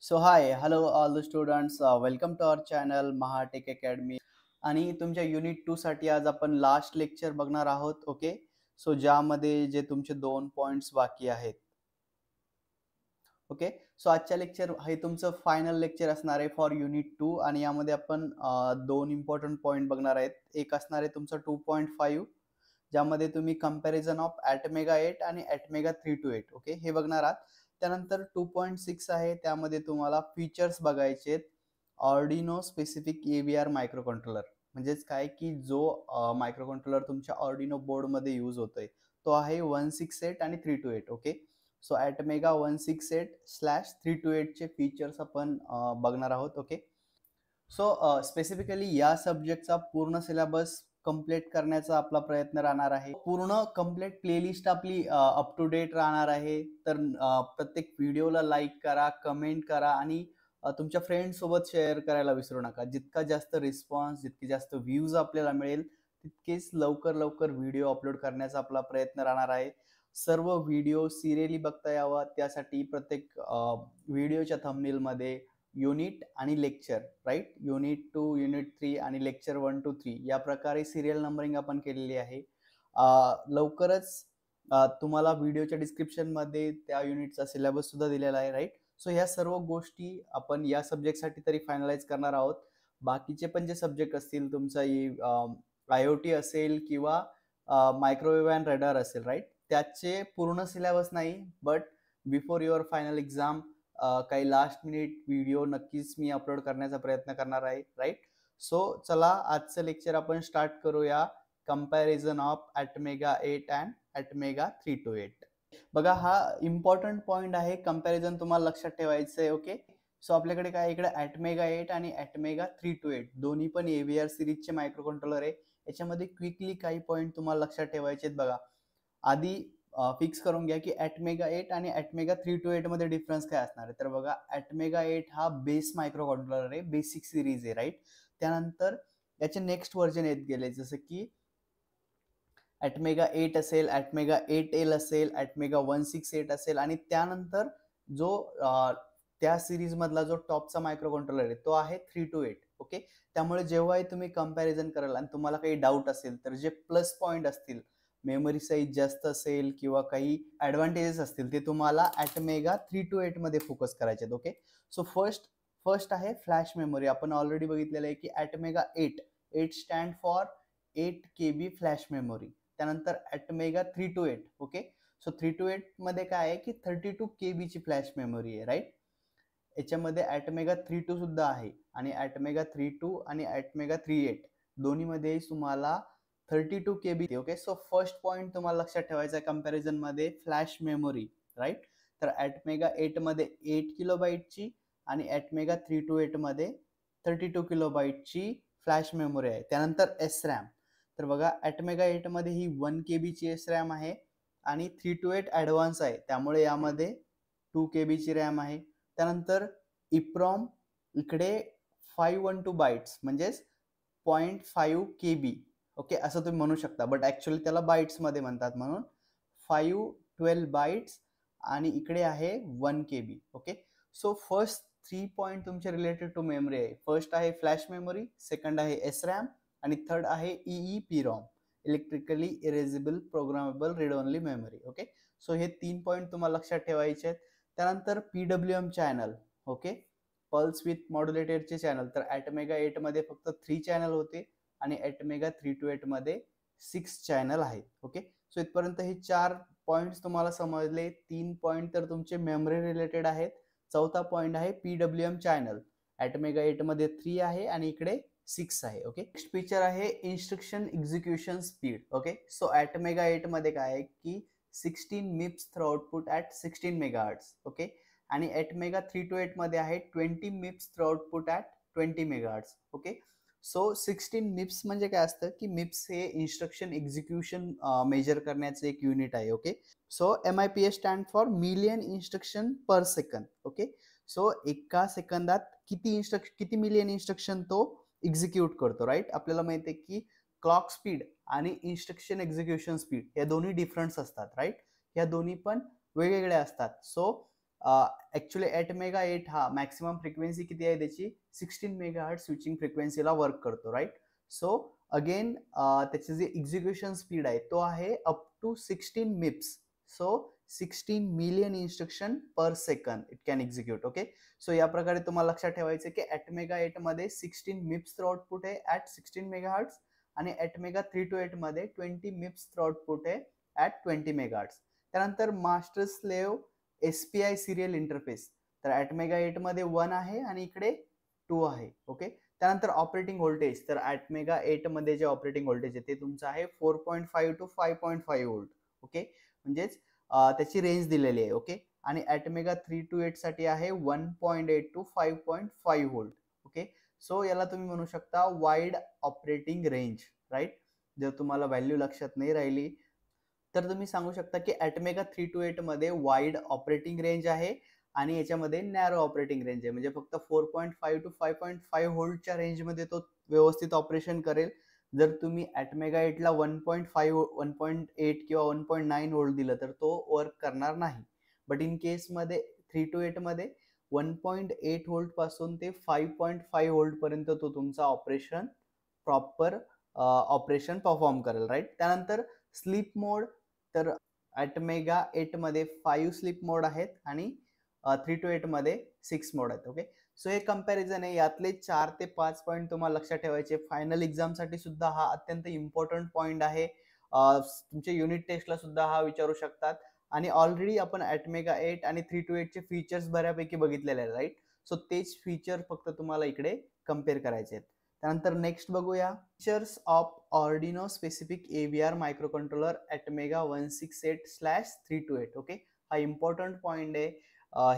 So hi, hello all the students. Welcome to our channel Mahatech Academy. आणि तुमच्या unit 2 साठी आज आपण लास्ट लेक्चर बघणार आहोत. ओके, सो ज्यामध्ये जे तुमचे 2 पॉइंट्स बाकी आहेत. ओके, सो आजच्या लेक्चर हे तुमचं फायनल लेक्चर असणार आहे फॉर युनिट 2 आणि यामध्ये आपण दोन इम्पॉर्टंट पॉइंट बघणार आहेत. एक असणार आहे तुमचं 2.5 ज्यामध्ये तुम्ही कंपॅरिझन ऑफ ॲटमेगा 8 आणि ॲटमेगा 328 ओके हे बघणार आहात. त्यानंतर 2.6 आहे, त्यामध्ये तुम्हाला फीचर्स बघायचे आहेत. Arduino specific AVR micro controller म्हणजेच काय की जो मायक्रो कंट्रोलर तुमच्या ऑर्डिनो बोर्डमध्ये यूज होतोय तो आहे 168 आणि 328 ओके. सो ॲटमेगा 168/328 चे फीचर्स आपण बघणार आहोत. ओके, सो स्पेसिफिकली या सब्जेक्टचा पूर्ण सिलेबस कंप्लीट करण्याचा आपला प्रयत्न राहणार आहे. पूर्ण कंप्लीट प्लेलिस्ट आपली अप टू डेट राहणार आहे. तर प्रत्येक व्हिडिओला लाईक करा, कमेंट करा आणि तुमच्या फ्रेंड सोबत शेअर करायला विसरू नका. जितका जास्त रिस्पॉन्स, जितकी जास्त व्ह्यूज आपल्याला मिळेल तितकेच लवकर व्हिडिओ अपलोड करण्याचा आपला प्रयत्न राहणार आहे. सर्व व्हिडिओ सिरियली बघता यावा त्यासाठी प्रत्येक व्हिडिओच्या थंबनेलमध्ये युनिट आणि लेक्चर राईट, युनिट 2, युनिट 3 आणि लेक्चर 1 to 3 या प्रकारे सिरियल नंबरिंग आपण केलेली आहे. लवकरच तुम्हाला व्हिडिओच्या डिस्क्रिप्शनमध्ये त्या युनिटचा सिलेबस सुद्धा दिलेला आहे राईट. सो ह्या सर्व गोष्टी आपण या सब्जेक्टसाठी तरी फायनलाइज करणार आहोत. बाकीचे पण जे सब्जेक्ट असतील तुमचा IoT असेल किंवा मायक्रोवेव्ह अँड रडार असेल राईट, त्याचे पूर्ण सिलेबस नाही but before your final exam काही लास्ट मिनिट व्हिडिओ नक्कीच मी अपलोड करण्याचा प्रयत्न करणार आहे राईट. सो चला आजचं लेक्चर आपण स्टार्ट करूया. Comparison of ATmega 8 and ATmega 328. बघा हा इम्पॉर्टंट पॉइंट आहे. कंपॅरिझन तुम्हाला लक्षात ठेवायचं आहे. ओके, सो आपल्याकडे काय इकडे ॲटमेगा 8 आणि ॲटमेगा 328 दोन्ही पण AVR सिरीजचे मायक्रो कंट्रोलर आहे. याच्यामध्ये क्विकली काही पॉइंट तुम्हाला लक्षात ठेवायचे आहेत. बघा आधी फिक्स करून घ्या की ॲटमेगा 8 आणि ॲटमेगा 328 मध्ये डिफरन्स काय असणार आहे. तर बघा ॲटमेगा 8 हा बेस मायक्रो कंट्रोलर आहे, बेसिक सिरीज आहे राईट. त्यानंतर याचे नेक्स्ट व्हर्जन येत गेले जसं की ॲटमेगा 8 असेल, ॲटमेगा 8L असेल, ॲटमेगा 168 असेल आणि त्यानंतर जो त्या सिरीज मधला जो टॉपचा मायक्रो कंट्रोलर आहे तो आहे 328 ओके. त्यामुळे जेव्हाही तुम्ही कंपॅरिझन कराल आणि तुम्हाला काही डाऊट असेल तर जे प्लस पॉइंट असतील, मेमरी साईज जास्त असेल किंवा काही ॲडव्हान्टेजेस असतील ते तुम्हाला ॲटमेगा 328 मध्ये फोकस करायचे आहेत. ओके, सो फर्स्ट आहे फ्लॅश मेमरी. आपण ऑलरेडी बघितलेलं आहे की ॲटमेगा 8 stand for 8 KB flash memory. त्यानंतर ॲटमेगा 328 ओके. सो 328 मध्ये काय आहे की 32 KB ची फ्लॅश मेमरी आहे राईट. याच्यामध्ये ॲटमेगा 32 सुद्धा आहे आणि ॲटमेगा 32 आणि ॲटमेगा 38 दोन्ही मध्ये तुम्हाला 32 KB okay. So first point तुम्हाला लक्षात ठेवायचा आहे कंपॅरिझन मध्ये फ्लॅश मेमरी राईट. तर ॲटमेगा 8 मध्ये 8 किलोबाईटची आणि ॲटमेगा 328 मध्ये 32 किलोबाईटची फ्लॅश मेमरी आहे. त्यानंतर SRAM. तर बघा ॲटमेगा 8 मध्ये ही 1 KB ची SRAM आहे आणि 328 ॲडव्हान्स आहे त्यामुळे यामध्ये 2 KB ची रॅम आहे. त्यानंतर इप्रॉम इकडे 512 बाईट्स म्हणजेच 0.5 KB ओके असं तुम्ही म्हणू शकता बट ऍक्च्युअली त्याला बाईट्स मध्ये म्हणतात म्हणून 512 बाईट्स आणि इकडे आहे 1 KB okay. So first 3 point तुमचे रिलेटेड टू मेमरी आहे. फर्स्ट आहे फ्लॅश मेमरी, सेकंड आहे SRAM आणि थर्ड आहे EEPROM electrically erasable programmable read only memory okay. So हे 3 पॉइंट तुम्हाला लक्षात ठेवायचे आहेत. त्यानंतर PWM channel okay, pulse with मॉड्युलेटरचे चॅनल. तर ॲटमेगा 8 मध्ये फक्त 3 चॅनल होते आणि ॲटमेगा 328 मध्ये 6 चॅनल आहेत ओके. सो इथपर्यंत हे 4 पॉइंट्स तुम्हाला समजले. 3 पॉइंट तर तुमचे मेमरी रिलेटेड आहेत. चौथा पॉइंट आहे PWM चॅनल. ॲटमेगा 8 मध्ये 3 आहे आणि इकडे 6 आहे ओके. नेक्स्ट फीचर आहे instruction execution speed okay. So ATmega 8 मध्ये काय आहे की 16 MIPS throughput at 16 MHz okay आणि ॲटमेगा 328 मध्ये आहे 20 MIPS throughput at 20 MHz okay. So 16 MIPS म्हणजे काय असतं की MIPS हे इन्स्ट्रक्शन एक्झिक्युशन मेजर करण्याचे एक युनिट आहे okay. So MIPS stand for million instruction per second okay. So एका सेकंदात किती मिलियन इन्स्ट्रक्शन तो एक्झिक्यूट करतो राईट. आपल्याला माहिती आहे की क्लॉक स्पीड आणि इन्स्ट्रक्शन एक्झिक्युशन स्पीड या दोन्ही डिफरन्स असतात राईट. या दोन्ही पण वेगवेगळ्या असतात. सो ऍक्च्युली 8 मेगा 8 हा मॅक्सिमम फ्रिक्वेन्सी किती आहे त्याची 16 मेगाहर्ट स्विचिंग फ्रिक्वेन्सीला वर्क करतो, राईट. सो अगेन त्याची जी एक्झिक्युशन स्पीड आहे तो आहे up to 16 MIPS. So 16 million instruction per second it can execute. Okay, so या प्रकारे तुम्हाला लक्षात ठेवायचं की 8 मेगा 8 मध्ये 16 मिप्स आउटपुट आहे ऍट 16 मेगाहर्ट्ज आणि 8 मेगा 328 मध्ये 20 मिप्स आउटपुट आहे ऍट 20 मेगाहर्ट्ज. त्यानंतर मास्टर स्लेव्ह एसपीआय सिरियल इंटरफेस, तर 8 मेगा 8 मध्ये 1 आहे आणि इकडे 2 आहे. ओके, त्यानंतर ऑपरेटिंग व्होल्टेज, तर 8 मेगा 8 मध्ये जे ऑपरेटिंग व्होल्टेज आहे ते तुमचं आहे 4.5 टू 5.5 व्होल्ट. ओके, म्हणजेच त्याची रेंज दिलेली आहे. ओके, आणि 8 मेगा 328 साठी आहे 1.8 टू 5.5 व्होल्ट. ओके, सो याला तुम्ही म्हणू शकता वाईड ऑपरेटिंग रेंज, राईट. जर तुम्हाला व्हॅल्यू लक्षात नाही राहिली तर तुम्ही सांगू शकता की 8 मेगा 328 मध्ये वाईड ऑपरेटिंग रेंज आहे आणि याच्यामध्ये नॅरो ऑपरेटिंग रेंज आहे. म्हणजे फक्त 4.5 टू 5.5 व्होल्टच्या रेंजमध्ये तो व्यवस्थित ऑपरेशन करेल. जर तुम्ही 8 मेगा 8 ला 1.5 1.8 किंवा 1.9 व्होल्ट दिलं तर तो वर्क करणार नाही. बट इन केस मध्ये 328 मध्ये 1.8 व्होल्ट पासून ते 5.5 व्होल्ट पर्यंत तो तुमचा ऑपरेशन प्रॉपर ऑपरेशन परफॉर्म करेल, राईट. त्यानंतर स्लीप मोड, तर 8 मेगा 8 मध्ये 5 स्लीप मोड आहेत आणि 328 मध्ये 6 मोड आहेत. ओके, सो हे कंपॅरिझन आहे. यातले 4 ते 5 पॉईंट तुम्हाला लक्षात ठेवायचे. फायनल एक्झाम साठी सुद्धा हा अत्यंत इम्पॉर्टंट पॉईंट आहे. तुमच्या युनिट टेस्टला सुद्धा हा विचारू शकतात. आणि ऑलरेडी आपण 8 मेगा 8 आणि 328 चे फीचर्स बऱ्यापैकी बघितलेले आहेत, राईट. सो तेच फीचर फक्त तुम्हाला इकडे कम्पेअर करायचे आहेत. त्यानंतर नेक्स्ट बघूया features of Arduino specific AVR microcontroller 8 mega 168/328. Okay, हा इम्पॉर्टंट पॉइंट आहे.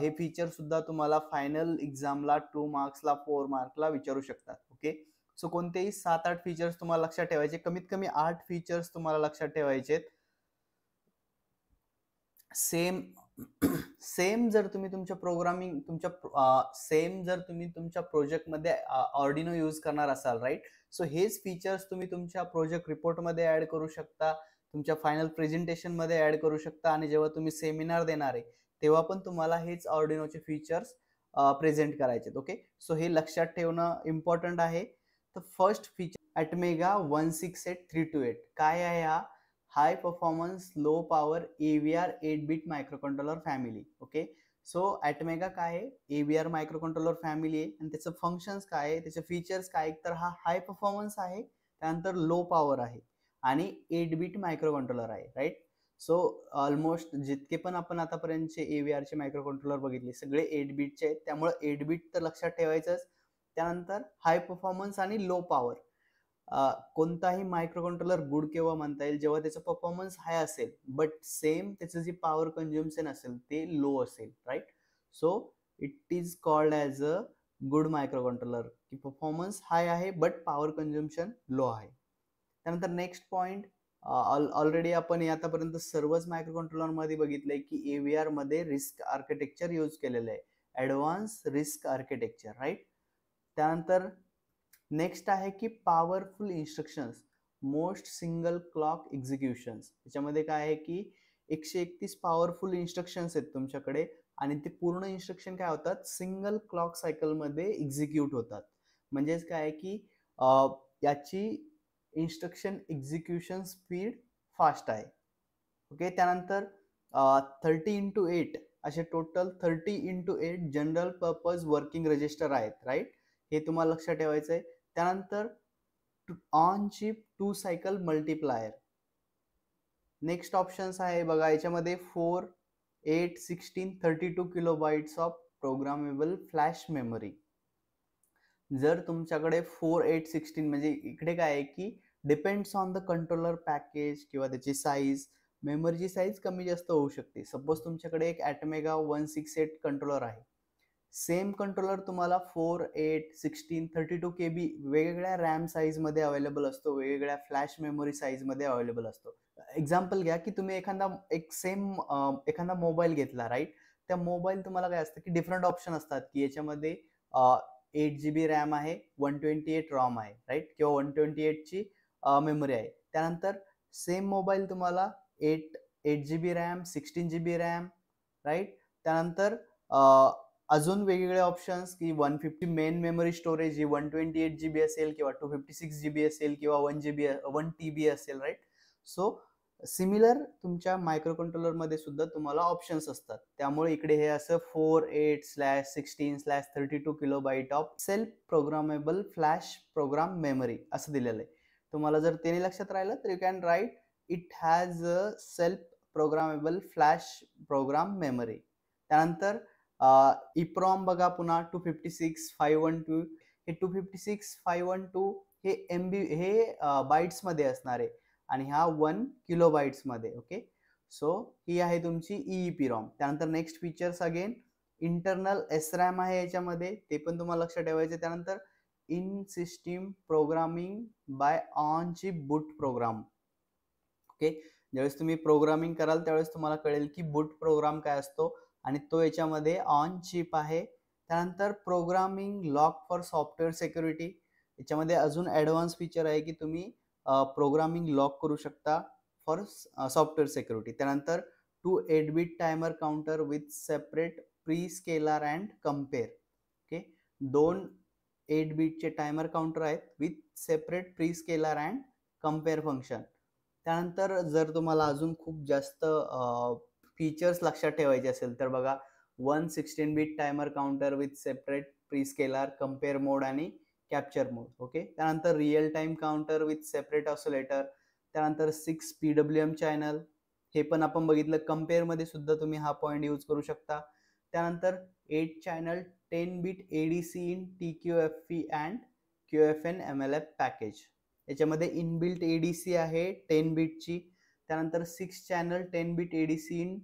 हे फीचर सुद्धा तुम्हाला फायनल एक्झामला 2 मार्क्सला 4 मार्कला विचारू शकतात. ओके, सो कोणतेही 7-8 फीचर्स तुम्हाला लक्षात ठेवायचे, कमीत कमी 8 फीचर्स तुम्हाला लक्षात ठेवायचे. सेम जर तुम्ही तुमच्या प्रोग्रामिंग जर तुम्ही तुमच्या प्रोजेक्ट मध्ये ऑर्डिनो यूज करणार असाल, राईट. सो हेच फीचर्स तुम्ही तुमच्या प्रोजेक्ट रिपोर्ट मध्ये ऍड करू शकता, तुमच्या फायनल प्रेझेंटेशन मध्ये ऍड करू शकता आणि जेव्हा तुम्ही सेमिनार देणार आहे तेव्हा पण तुम्हाला हेच ऑर्डिनोचे फीचर्स प्रेझेंट करायचे. ओके, सो हे लक्षात ठेवणं इम्पॉर्टंट आहे. तर फर्स्ट फीचर 8 मेगा 168/328 काय आहे? हा high performance low power AVR 8 bit microcontroller family. Okay, so 8 mega काय आहे? एव्हीआर मायक्रोकंट्रोलर फॅमिली आहे आणि त्याचं फंक्शन्स काय आहे, त्याचे फीचर्स काय, तर हा हाय परफॉर्मन्स आहे, त्यानंतर लो पॉवर आहे आणि 8 बिट मायक्रोकंट्रोलर आहे, राईट. सो ऑलमोस्ट जितके पण आपण आतापर्यंतचे एव्हीआरचे मायक्रोकंट्रोलर बघितले सगळे 8 बिटचे आहेत, त्यामुळे 8 बिट तर लक्षात ठेवायचंच. त्यानंतर हाय परफॉर्मन्स आणि लो पॉवर. कोणताही मायक्रोकंट्रोलर गुड केव्हा म्हणता येईल? जेव्हा त्याचा परफॉर्मन्स हाय असेल बट सेम त्याचं जे पॉवर कंझ्युम्शन असेल ते लो असेल, right. So it is called as a good microcontroller की परफॉर्मन्स हाय आहे बट पॉवर कंझ्युम्शन लो आहे. त्यानंतर नेक्स्ट पॉइंट, ऑलरेडी आपण आतापर्यंत सर्वच मायक्रोकंट्रोलर मध्ये बघितलंय की एव्हीआर मध्ये रिस्क आर्किटेक्चर यूज केलेलं आहे, ऍडव्हान्स रिस्क आर्किटेक्चर, राईट. त्यानंतर नेक्स्ट आहे की powerful instructions most single clock executions. त्याच्यामध्ये काय आहे की 131 पॉवरफुल इन्स्ट्रक्शन्स आहेत तुमच्याकडे आणि ते पूर्ण इन्स्ट्रक्शन काय होतात? सिंगल क्लॉक सायकल मध्ये एक्झिक्यूट होतात. म्हणजेच काय की याची इन्स्ट्रक्शन एक्झिक्युशन स्पीड फास्ट आहे. ओके, त्यानंतर 30x8 असे total 30x8 general purpose working register आहेत, राईट. हे तुम्हाला लक्षात ठेवायचं आहे. त्यानंतर on chip 2 cycle multiplier. Next options आहे बघा, याच्यामध्ये 4, 8, 16, 32 kilobytes of programmable flash memory. जर तुमच्याकडे 4, 8, 16 म्हणजे इकडे काय आहे की depends on the controller package किंवा त्याची साईज, मेमरीची साईज कमी जास्त होऊ शकते. सपोज तुमच्याकडे एक 8 मेगा 168 कंट्रोलर आहे, सेम कंट्रोलर तुम्हाला 4, 8, 16, 32 KB वेगवेगळ्या रॅम साईज मध्ये अवेलेबल असतो, वेगवेगळ्या फ्लॅश मेमरी साईज मध्ये अवेलेबल असतो. एक्झाम्पल घ्या की तुम्ही एखादा मोबाईल घेतला, राईट. त्या मोबाईल तुम्हाला काय असतं की डिफरंट ऑप्शन असतात की याच्यामध्ये 8 GB रॅम आहे, 128 रॉम आहे, राईट, किंवा 128 ची मेमरी आहे. त्यानंतर सेम मोबाईल तुम्हाला 8 GB RAM, 16 GB RAM, right. त्यानंतर अजून वेगवेगळे ऑप्शन्स की 150 मेन मेमरी स्टोरेज ही 128 GB असेल किंवा 256 GB असेल किंवा 1 TB असेल, राईट. सो सिमिलर तुमच्या मायक्रो कंट्रोलर मध्ये सुद्धा तुम्हाला ऑप्शन्स असतात. त्यामुळे इकडे हे असं 48/16/32 kilobyte of self programmable flash program memory असं दिलेलं आहे. तुम्हाला जर ते लक्षात राहिलं तर you can write it has a self programmable flash program memory. त्यानंतर इप्रॉम बघा पुन्हा 256/512. हे 256/512 हे MB हे बाईट्स मध्ये असणार आहे आणि हा 1 किलोबाईट्स मध्ये. ओके, सो ही आहे तुमची EEPROM. त्यानंतर next features again internal SRAM आहे याच्यामध्ये, ते पण तुम्हाला लक्षात ठेवायचे. त्यानंतर in system programming by on chip boot program. Okay, ज्यावेळेस तुम्ही प्रोग्रामिंग कराल त्यावेळेस तुम्हाला कळेल की बूट प्रोग्राम काय असतो आणि तो याच्यामध्ये ऑन चिप आहे. त्यानंतर programming lock for software security. याच्यामध्ये अजून ॲडव्हान्स फीचर आहे की तुम्ही प्रोग्रामिंग लॉक करू शकता फॉर सॉफ्टवेअर सिक्युरिटी. त्यानंतर 2 8-bit timer counter with separate pre scalar and compare. Okay, 2 8-bit चे टायमर काउंटर आहेत with separate pre scalar and compare function. त्यानंतर जर तुम्हाला अजून खूप जास्त फीचर्स लक्षात ठेवायचे असेल तर बघा 1 16-bit timer counter with separate prescaler, compare mode आणि कॅप्चर मोड. ओके, त्यानंतर real time counter with separate oscillator. त्यानंतर 6 PWM चॅनल, हे पण आपण बघितलं. कम्पेअर मध्ये सुद्धा तुम्ही हा पॉइंट यूज करू शकता. त्यानंतर 8 channel 10-bit ADC in TQFE and QFN MLF package. याच्यामध्ये इनबिल्ट ADC आहे 10-bit ची. त्यानंतर 6 channel 10-bit ADC in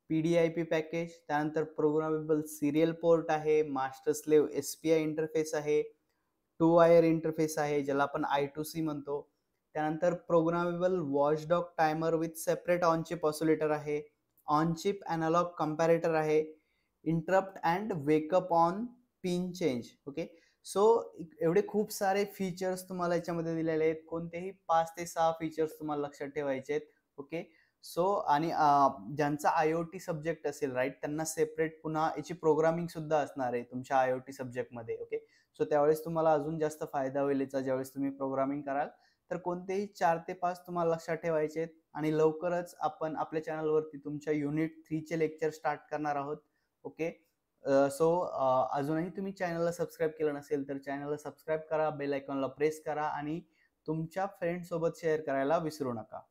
PDIP package. त्यानंतर प्रोग्रामेबल सिरियल पोर्ट आहे, मास्टर स्लेव्ह SPI इंटरफेस आहे, 2 वायर इंटरफेस आहे ज्याला आपण I2C म्हणतो. त्यानंतर programmable watchdog timer with separate on chip oscillator आहे, ऑन चिप अॅनालॉग कंपॅरेटर आहे, interrupt and wake up on pin change. Okay, so एवढे खूप सारे फीचर्स तुम्हाला याच्यामध्ये दिलेले आहेत. कोणतेही 5 ते 6 फीचर्स तुम्हाला लक्षात ठेवायचे आहेत. ओके, सो आणि ज्यांचा IoT सब्जेक्ट असेल, राईट, त्यांना सेपरेट पुन्हा याची प्रोग्रामिंग सुद्धा असणार आहे तुमच्या IoT सब्जेक्ट मध्ये. ओके, सो त्यावेळेस तुम्हाला अजून जास्त फायदा होईल याचा ज्यावेळेस तुम्ही प्रोग्रामिंग कराल. तर कोणतेही 4 ते 5 तुम्हाला लक्षात ठेवायचे आहेत. आणि लवकरच आपण आपल्या चॅनलवरती तुमच्या युनिट 3 चे लेक्चर स्टार्ट करणार आहोत. ओके, सो अजूनही तुम्ही चॅनलला सबस्क्राईब केलं नसेल तर चॅनलला सबस्क्राईब करा, बेल आयकॉनला प्रेस करा आणि तुमच्या फ्रेंड सोबत शेअर करायला विसरू नका.